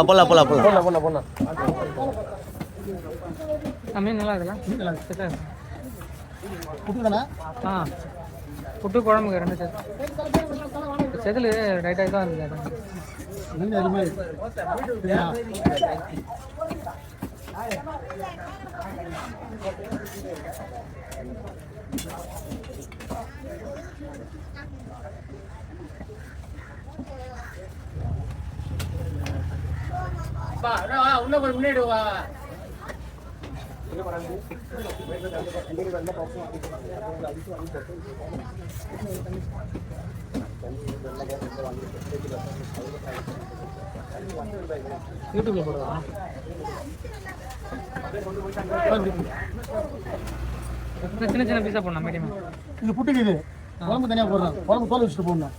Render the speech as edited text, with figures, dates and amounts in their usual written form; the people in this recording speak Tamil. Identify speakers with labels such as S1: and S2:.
S1: போலாம் போலாம் போலாம்.
S2: மீன் நல்லா இருக்குல்ல? புட்டு குழம்புக்கு 2 செதில் ரைட்டாக தான் இருக்குது. உள்ள போய் முன்னாடி வா. யூடியூப்ல போடுவா. சின்ன சின்ன பீஸா போடணும் மீடியம்.
S3: இது புட்டுக்கு இது குழம்பு தனியாக போடுறாங்க. குழம்பு தோல் வச்சுட்டு போடணும்.